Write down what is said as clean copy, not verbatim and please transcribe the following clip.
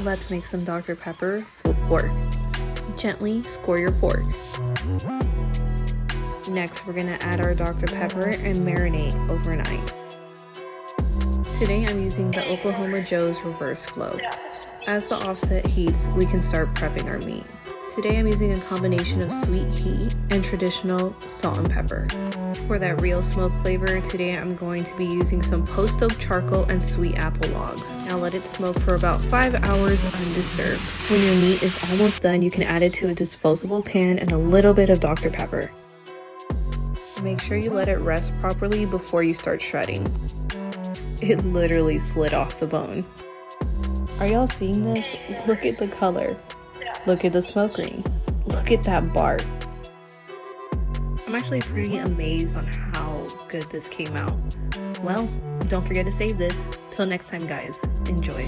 Let's make some Dr. Pepper pulled pork. Gently score your pork. Next, we're gonna add our Dr. Pepper and marinate overnight. Today I'm using the Oklahoma Joe's reverse flow. As the offset heats, we can start prepping our meat. Today I'm using a combination of sweet heat and traditional salt and pepper. For that real smoke flavor, today I'm going to be using some post-oak charcoal and sweet apple logs. Now let it smoke for about 5 hours undisturbed. When your meat is almost done, you can add it to a disposable pan and a little bit of Dr. Pepper. Make sure you let it rest properly before you start shredding. It literally slid off the bone. Are y'all seeing this? Look at the color. Look at the smoke ring. Look at that bark. I'm actually pretty amazed on how good this came out. Well, don't forget to save this. Till next time, guys. Enjoy.